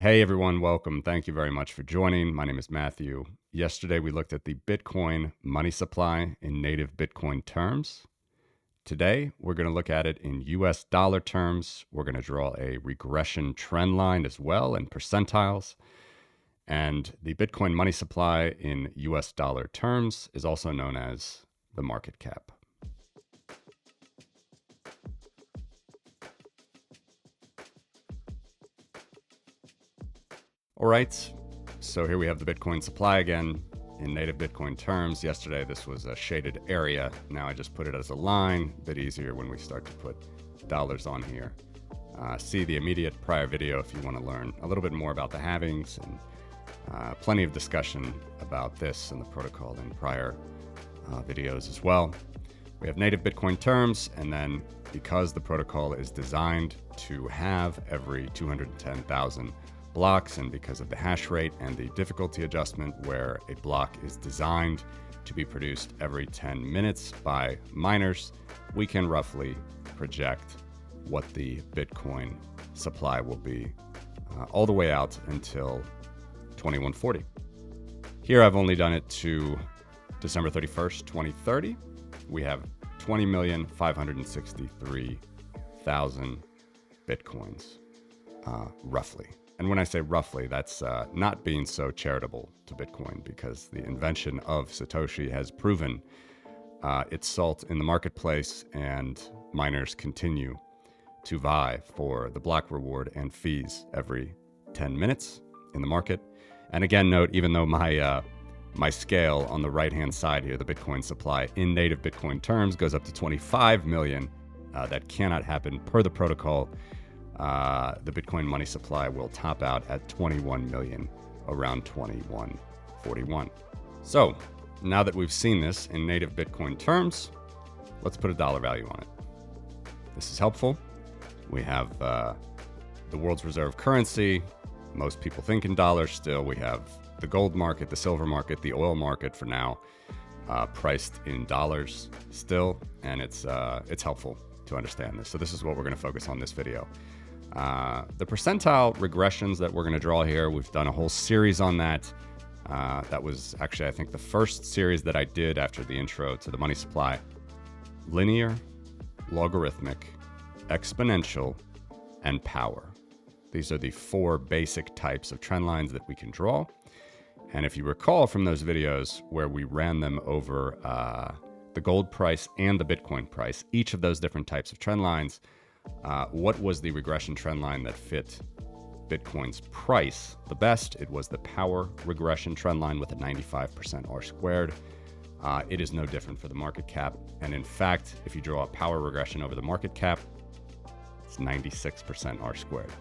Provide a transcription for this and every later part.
Hey everyone, welcome. Thank you very much for joining. My name is Matthew. Yesterday we looked at the Bitcoin money supply in native Bitcoin terms. Today we're going to look at it in US dollar terms. We're going to draw a regression trend line as well and percentiles. And the Bitcoin money supply in US dollar terms is also known as the market cap. All right, so here we have the Bitcoin supply again in native Bitcoin terms. Yesterday, this was a shaded area. Now I just put it as a line, a bit easier when we start to put dollars on here. See the immediate prior video if you want to learn a little bit more about the halvings, and plenty of discussion about this and the protocol in prior videos as well. We have native Bitcoin terms, and then because the protocol is designed to have every 210,000 blocks, and because of the hash rate and the difficulty adjustment where a block is designed to be produced every 10 minutes by miners, we can roughly project what the Bitcoin supply will be all the way out until 2140. Here I've only done it to December 31st, 2030. We have 20,563,000 Bitcoins, roughly. And when I say roughly, that's not being so charitable to Bitcoin, because the invention of Satoshi has proven its salt in the marketplace, and miners continue to vie for the block reward and fees every 10 minutes in the market. And again, note, even though my scale on the right-hand side here, the Bitcoin supply in native Bitcoin terms goes up to 25 million, that cannot happen per the protocol. The Bitcoin money supply will top out at 21 million, around 2141. So now that we've seen this in native Bitcoin terms, let's put a dollar value on it. This is helpful. We have the world's reserve currency. Most people think in dollars still. We have the gold market, the silver market, the oil market for now, priced in dollars still, and it's helpful to understand this. So this is what we're going to focus on this video. The percentile regressions that we're going to draw here, we've done a whole series on that. That was actually, I think, the first series that I did after the intro to the money supply. Linear, logarithmic, exponential, and power. These are the four basic types of trend lines that we can draw. And if you recall from those videos where we ran them over the gold price and the Bitcoin price, each of those different types of trend lines, what was the regression trend line that fit Bitcoin's price the best? It was the power regression trend line with a 95% R squared. It is no different for the market cap. And in fact, if you draw a power regression over the market cap, it's 96% R squared.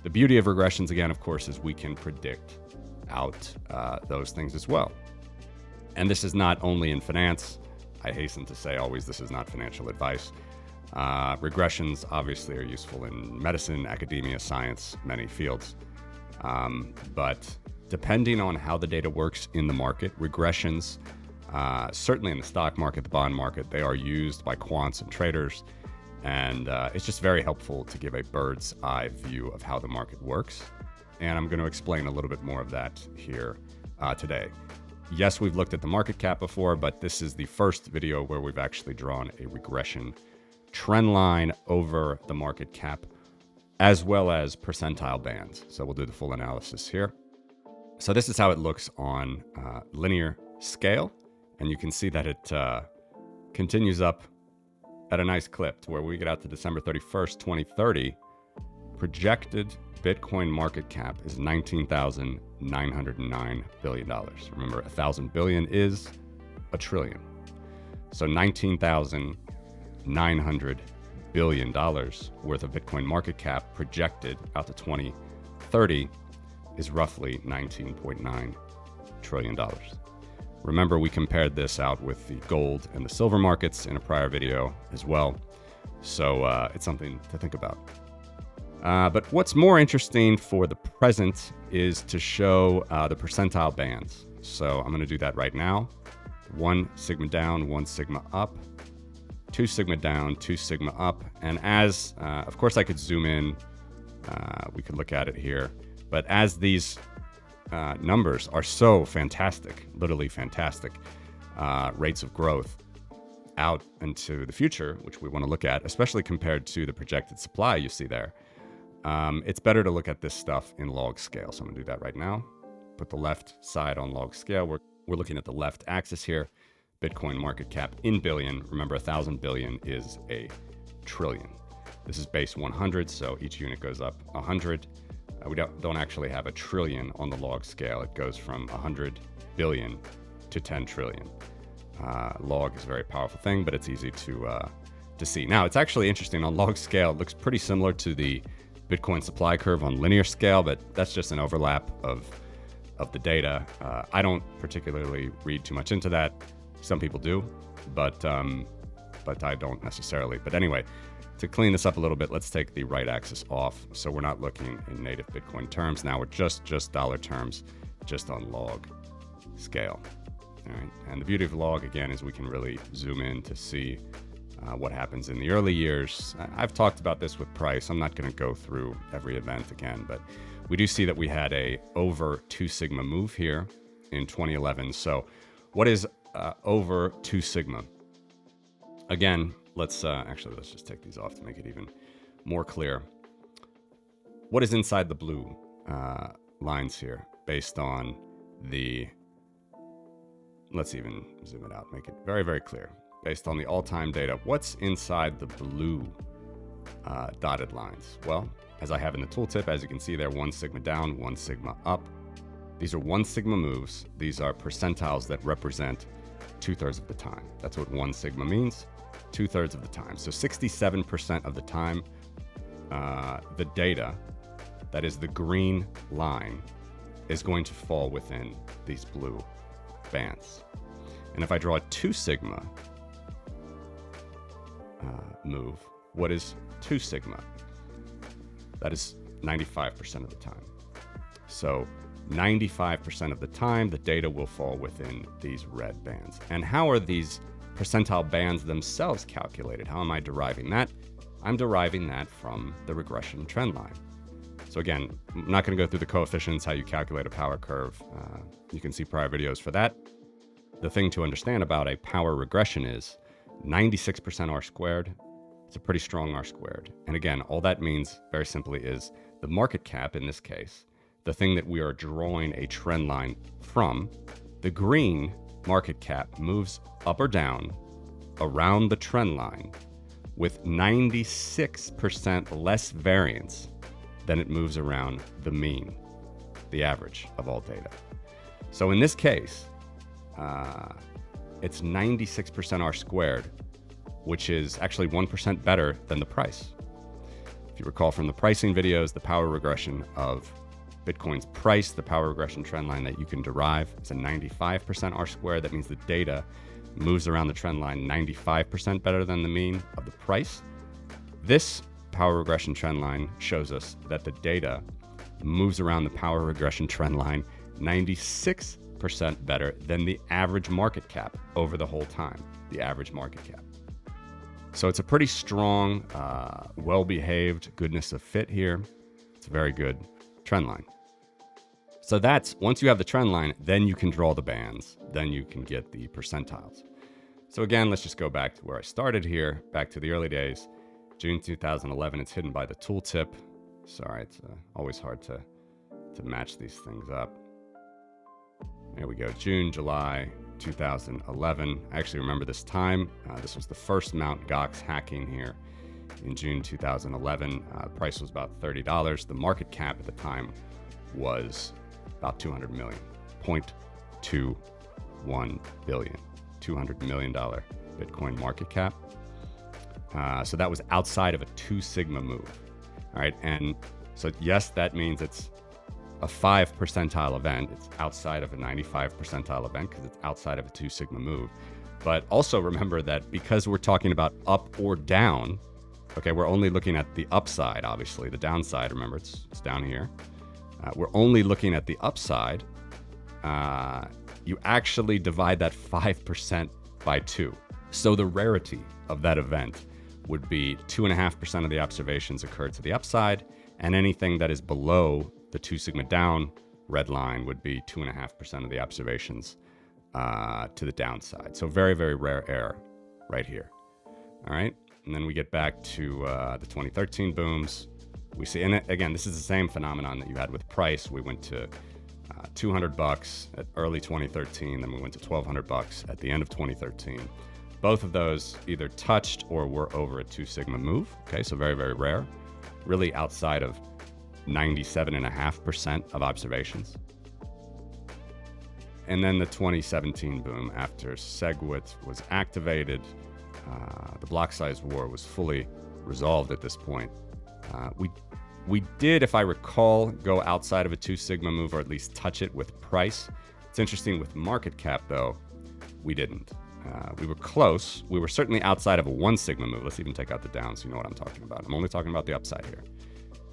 The beauty of regressions, again, of course, is we can predict out those things as well. And this is not only in finance. I hasten to say always, this is not financial advice. Regressions obviously are useful in medicine, academia, science, many fields. But depending on how the data works in the market, regressions, certainly in the stock market, the bond market, they are used by quants and traders. And it's just very helpful to give a bird's eye view of how the market works. And I'm going to explain a little bit more of that here today. Yes, we've looked at the market cap before, but this is the first video where we've actually drawn a regression trend line over the market cap, as well as percentile bands. So we'll do the full analysis here. So this is how it looks on linear scale. And you can see that it continues up at a nice clip to where we get out to December 31st, 2030. Projected Bitcoin market cap is $19,909 billion. Remember, 1,000 billion is a trillion. So $19,900 billion worth of Bitcoin market cap projected out to 2030 is roughly $19.9 trillion. Remember, we compared this out with the gold and the silver markets in a prior video as well. So it's something to think about. But what's more interesting for the present is to show the percentile bands. So I'm going to do that right now. 1 sigma down, 1 sigma up, 2 sigma down, 2 sigma up. And as, of course, I could zoom in. We could look at it here. But as these numbers are so fantastic, literally fantastic, rates of growth out into the future, which we want to look at, especially compared to the projected supply you see there, it's better to look at this stuff in log scale. So I'm going to do that right now. Put the left side on log scale. We're looking at the left axis here. Bitcoin market cap in billion. Remember, 1,000 billion is a trillion. This is base 100, so each unit goes up 100. We don't actually have a trillion on the log scale. It goes from 100 billion to 10 trillion. Log is a very powerful thing, but it's easy to see. Now, it's actually interesting on log scale. It looks pretty similar to the Bitcoin supply curve on linear scale, but that's just an overlap of the data. I don't particularly read too much into that. Some people do, but I don't necessarily. But anyway, to clean this up a little bit, let's take the right axis off. So we're not looking in native Bitcoin terms. Now we're just dollar terms, just on log scale. All right. And the beauty of log, again, is we can really zoom in to see what happens in the early years. I've talked about this with price. I'm not going to go through every event again, but we do see that we had a over 2 sigma move here in 2011. So what is over 2 sigma? Again, let's just take these off to make it even more clear. What is inside the blue lines here based on the, let's even zoom it out, make it very, very clear. Based on the all-time data, what's inside the blue dotted lines? Well, as I have in the tooltip, as you can see there, 1 sigma down, 1 sigma up. These are 1 sigma moves. These are percentiles that represent 2/3 of the time. That's what 1 sigma means, 2/3 of the time. So 67% of the time, the data, that is the green line, is going to fall within these blue bands. And if I draw a 2 sigma move, what is 2 sigma? That is 95% of the time. So 95% of the time, the data will fall within these red bands. And how are these percentile bands themselves calculated? How am I deriving that? I'm deriving that from the regression trend line. So again, I'm not going to go through the coefficients, how you calculate a power curve. You can see prior videos for that. The thing to understand about a power regression is 96% R squared. It's a pretty strong R squared. And again, all that means very simply is the market cap in this case, the thing that we are drawing a trend line from, the green market cap moves up or down around the trend line with 96% less variance than it moves around the mean, the average of all data. So in this case, it's 96% R squared, which is actually 1% better than the price. If you recall from the pricing videos, the power regression of Bitcoin's price, the power regression trend line that you can derive, is a 95% R squared. That means the data moves around the trend line 95% better than the mean of the price. This power regression trend line shows us that the data moves around the power regression trend line 96% better than the average market cap over the whole time, the average market cap. So it's a pretty strong, well-behaved goodness of fit here. It's a very good trend line. So that's, once you have the trend line, then you can draw the bands, then you can get the percentiles. So again, let's just go back to where I started here, back to the early days. June 2011, it's hidden by the tooltip. Sorry, it's always hard to match these things up. There we go, June, July 2011. I actually remember this time. This was the first Mt. Gox hacking here in June 2011. The price was about $30. The market cap at the time was about 200 million, 0.21 billion, $200 million Bitcoin market cap. So that was outside of a 2 sigma move. All right. And so, yes, that means it's a 5 percentile event. It's outside of a 95 percentile event because it's outside of a 2 sigma move. But also remember that because we're talking about up or down, okay, we're only looking at the upside, obviously. The downside, remember, it's down here. We're only looking at the upside. You actually divide that 5% by 2. So the rarity of that event would be 2.5% of the observations occurred to the upside, and anything that is below the 2 sigma down red line would be 2.5% of the observations to the downside. So very, very rare error right here. All right. And then we get back to the 2013 booms. We see, and again, this is the same phenomenon that you had with price. We went to $200 at early 2013, then we went to $1,200 at the end of 2013. Both of those either touched or were over a 2 sigma move. Okay, so very, very rare. Really outside of 97.5% of observations. And then the 2017 boom, after SegWit was activated, the block size war was fully resolved at this point. We did, if I recall, go outside of a 2 sigma move, or at least touch it with price. It's interesting with market cap, though, we didn't. We were close. We were certainly outside of a 1 sigma move. Let's even take out the down so you know what I'm talking about. I'm only talking about the upside here.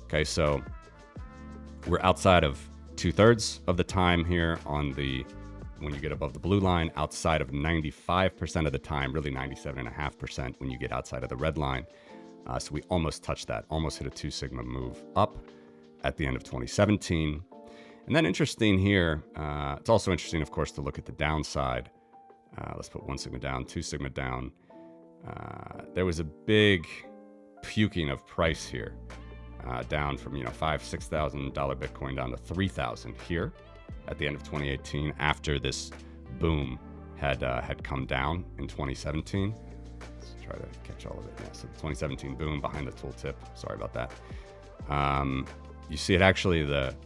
Okay, so we're outside of 2/3 of the time here on the, when you get above the blue line, outside of 95% of the time, really 97.5% when you get outside of the red line. So we almost touched that, almost hit a 2 sigma move up at the end of 2017. And then interesting here, it's also interesting, of course, to look at the downside. Let's put 1 sigma down, 2 sigma down. There was a big puking of price here, down from $5,000-$6,000 Bitcoin down to $3,000 here at the end of 2018, after this boom had come down in 2017. Let's try to catch all of it. Yeah, so the 2017 boom behind the tooltip. Sorry about that. You see it actually, the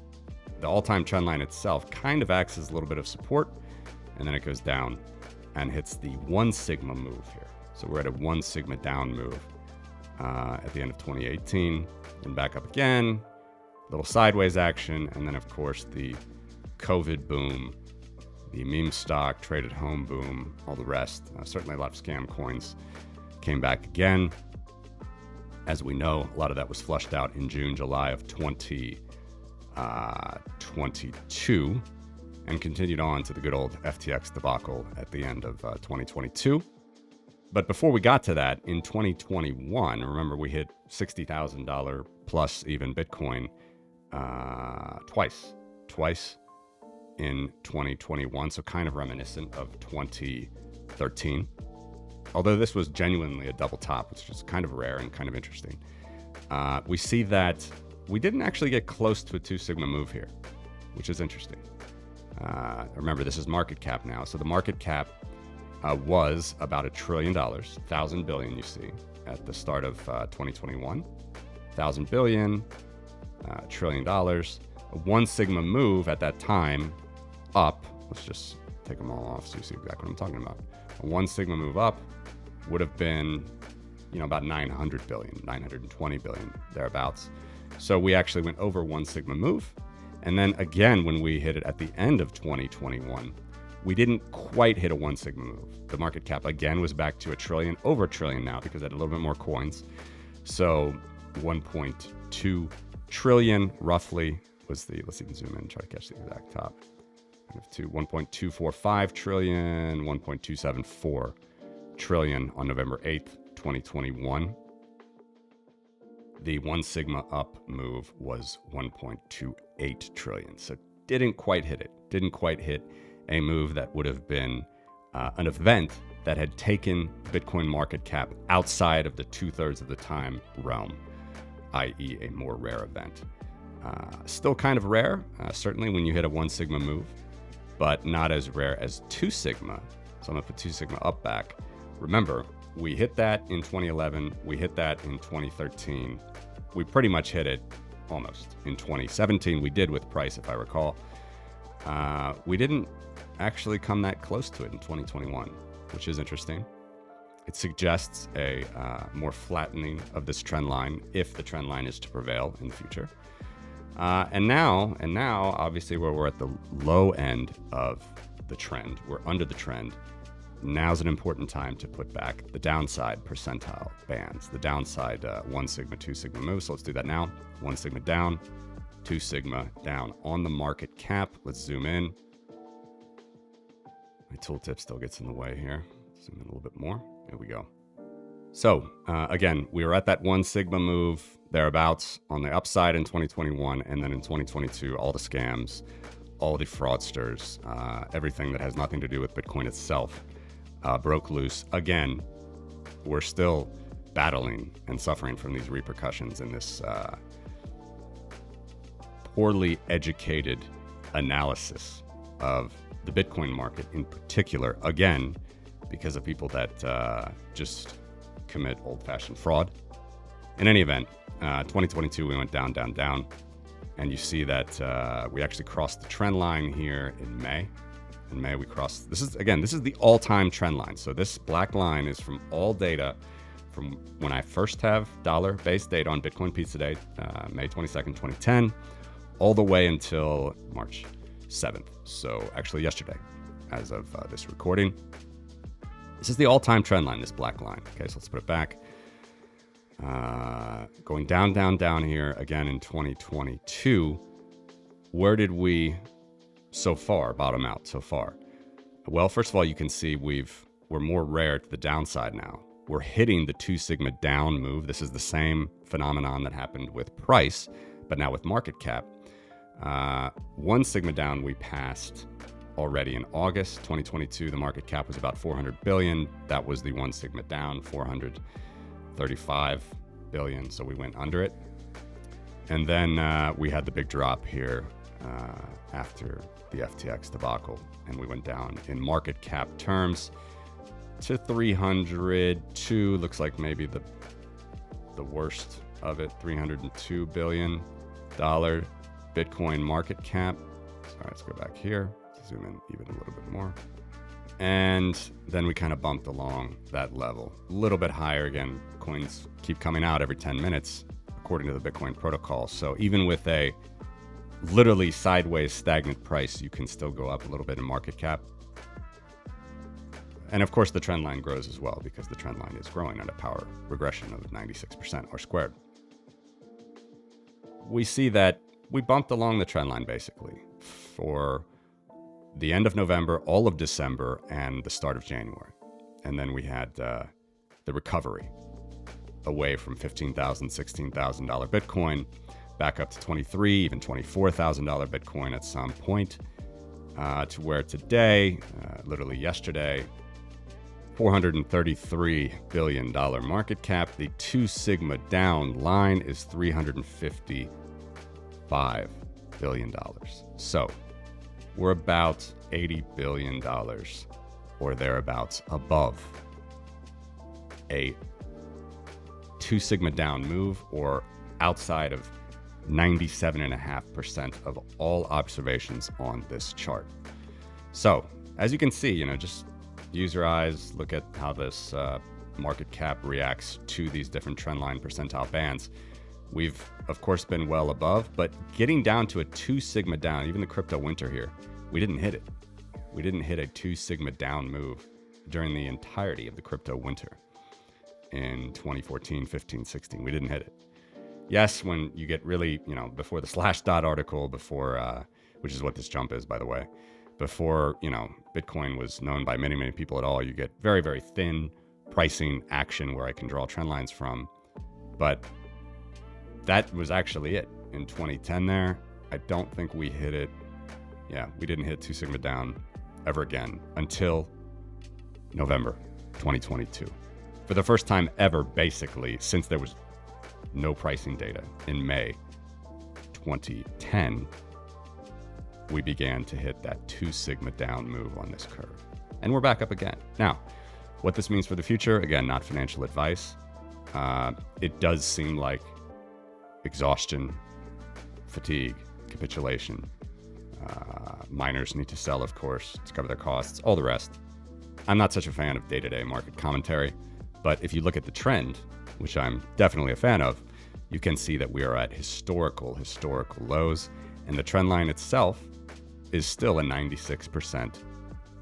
all-time trend line itself kind of acts as a little bit of support, and then it goes down and hits the 1 sigma move here. So we're at a 1 sigma down move at the end of 2018, and back up again, little sideways action, and then of course the COVID boom, the meme stock, trade at home boom, all the rest. Certainly a lot of scam coins came back again. As we know, a lot of that was flushed out in June, July of 2022, and continued on to the good old FTX debacle at the end of 2022. But before we got to that, in 2021, remember we hit $60,000 plus even Bitcoin twice in 2021, so kind of reminiscent of 2013. Although this was genuinely a double top, which is kind of rare and kind of interesting. We see that we didn't actually get close to a 2 sigma move here, which is interesting. Remember, this is market cap now. So the market cap was about $1 trillion, 1,000 billion, you see, at the start of 2021. 1,000 billion, $1 trillion. A 1 sigma move at that time up, let's just take them all off so you see exactly what I'm talking about. A 1 sigma move up would have been, about 900 billion, 920 billion, thereabouts. So we actually went over 1 sigma move. And then again, when we hit it at the end of 2021, we didn't quite hit a 1 sigma move. The market cap again was back to $1 trillion, over $1 trillion now, because it had a little bit more coins. So 1.2 trillion roughly was the, let's even zoom in and try to catch the exact top. To 1.245 trillion, 1.274 trillion on November 8th, 2021. The 1 sigma up move was 1.28 trillion. So didn't quite hit it. Didn't quite hit a move that would have been an event that had taken Bitcoin market cap outside of the 2/3 of the time realm, i.e. a more rare event. Still kind of rare, certainly when you hit a 1 sigma move, but not as rare as 2 sigma. So I'm gonna put 2 sigma up back. Remember, we hit that in 2011, we hit that in 2013. We pretty much hit it almost. In 2017, we did with price, if I recall. We didn't actually come that close to it in 2021, which is interesting. It suggests a more flattening of this trend line, if the trend line is to prevail in the future. And now, obviously, where we're at the low end of the trend, we're under the trend. Now's an important time to put back the downside percentile bands, the downside 1 sigma, 2 sigma moves. So let's do that now. 1 sigma down, 2 sigma down on the market cap. Let's zoom in. My tooltip still gets in the way here. Zoom in a little bit more. There we go. So again, we were at that 1 sigma move thereabouts on the upside in 2021, and then in 2022, all the scams, all the fraudsters, everything that has nothing to do with Bitcoin itself broke loose. Again, we're still battling and suffering from these repercussions in this poorly educated analysis of the Bitcoin market in particular, again, because of people that just commit old-fashioned fraud. In any event, 2022, we went down, down, down. And you see that we actually crossed the trend line here in May. In May, we crossed, this is the all-time trend line. So this black line is from all data from when I first have dollar-based data on Bitcoin Pizza Day, May 22nd, 2010, all the way until March 7th. So actually yesterday, as of this recording. This is the all-time trend line, this black line. Okay, so let's put it back. Going down, down, down here again in 2022. Where did we so far bottom out so far? Well, first of all, you can see we're more rare to the downside now. We're hitting the 2 sigma down move. This is the same phenomenon that happened with price, but now with market cap. 1 sigma down we passed already in August 2022. The market cap was about 400 billion. That was the 1 sigma down, 435 billion. So we went under it. And then we had the big drop here after the FTX debacle. And we went down in market cap terms to 302. Looks like maybe the worst of it, $302 billion Bitcoin market cap. Sorry, let's go back here. Zoom in even a little bit more. And then we kind of bumped along that level. A little bit higher again. Coins keep coming out every 10 minutes, according to the Bitcoin protocol. So even with a literally sideways stagnant price, you can still go up a little bit in market cap. And of course, the trend line grows as well, because the trend line is growing at a power regression of 96% or squared. We see that we bumped along the trend line basically for the end of November, all of December, and the start of January. And then we had the recovery away from $15,000, $16,000 Bitcoin back up to $23,000, even $24,000 Bitcoin at some point, to where today, literally yesterday, $433 billion market cap. The 2 sigma down line is $355 billion. So we're about $80 billion or thereabouts above a 2 sigma down move, or outside of 97.5% of all observations on this chart. So as you can see, just use your eyes, look at how this market cap reacts to these different trendline percentile bands. We've, of course, been well above, but getting down to a 2 sigma down, even the crypto winter here, we didn't hit it. We didn't hit a 2 sigma down move during the entirety of the crypto winter in 2014, 15, 16. We didn't hit it. Yes, when you get really, before the Slashdot article, before, which is what this jump is, by the way, before, Bitcoin was known by many, many people at all, you get very, very thin pricing action where I can draw trend lines from. But that was actually it in 2010 there. I don't think we hit it. Yeah, we didn't hit 2 sigma down ever again until November 2022. For the first time ever, basically, since there was no pricing data in May 2010, we began to hit that 2 sigma down move on this curve. And we're back up again. Now, what this means for the future, again, not financial advice. It does seem like exhaustion, fatigue, capitulation. Miners need to sell, of course, to cover their costs, all the rest. I'm not such a fan of day-to-day market commentary, but if you look at the trend, which I'm definitely a fan of, you can see that we are at historical lows, and the trend line itself is still a 96%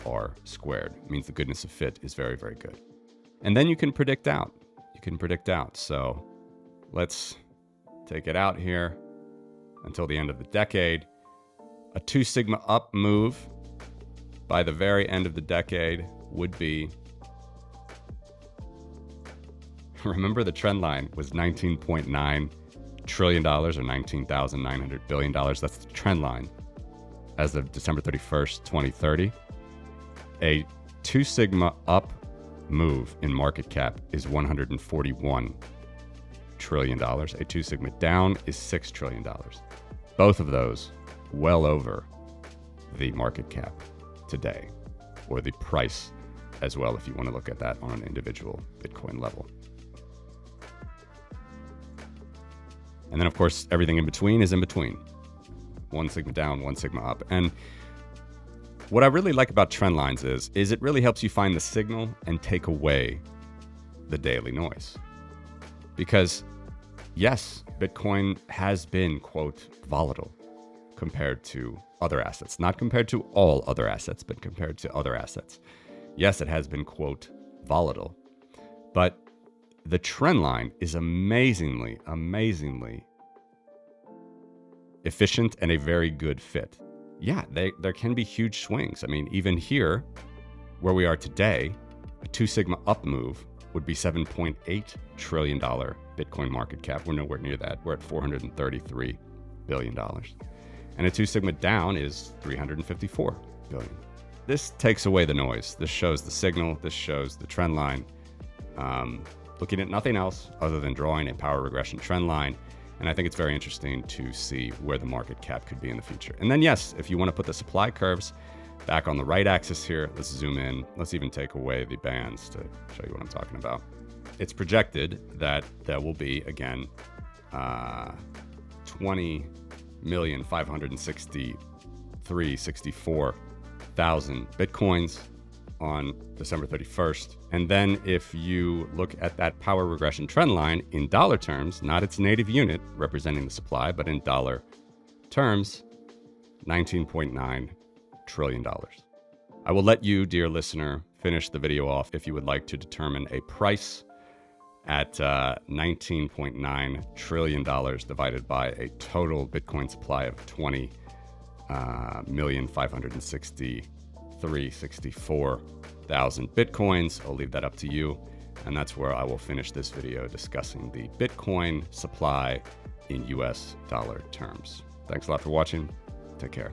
R squared. It means the goodness of fit is very, very good. And then you can predict out. So let's take it out here until the end of the decade. A 2 sigma up move by the very end of the decade would be Remember, the trend line was $19.9 trillion or $19,900 billion. That's the trend line as of December 31st, 2030. A 2 sigma up move in market cap is $141 trillion. A 2 sigma down is $6 trillion. Both of those well over the market cap today, or the price as well, if you want to look at that on an individual Bitcoin level. And then, of course, everything in between is in between. 1 sigma down, 1 sigma up. And what I really like about trend lines is it really helps you find the signal and take away the daily noise. Because, yes, Bitcoin has been, quote, volatile compared to other assets. Not compared to all other assets, but compared to other assets. Yes, it has been, quote, volatile. But the trend line is amazingly efficient and a very good fit. Yeah, there can be huge swings. I mean, even here, where we are today, a 2 sigma up move would be $7.8 trillion Bitcoin market cap. We're nowhere near that. We're at $433 billion. And a 2 sigma down is $354 billion. This takes away the noise. This shows the signal. This shows the trend line. Looking at nothing else other than drawing a power regression trend line. And I think it's very interesting to see where the market cap could be in the future. And then, yes, if you want to put the supply curves back on the right axis here, let's zoom in. Let's even take away the bands to show you what I'm talking about. It's projected that there will be, again, 20,564,000 Bitcoins on December 31st. And then if you look at that power regression trend line in dollar terms, not its native unit representing the supply, but in dollar terms, $19.9 trillion. I will let you, dear listener, finish the video off if you would like to determine a price at $19.9 trillion divided by a total Bitcoin supply of 20,564,000 Bitcoins. I'll leave that up to you. And that's where I will finish this video discussing the Bitcoin supply in US dollar terms. Thanks a lot for watching. Take care.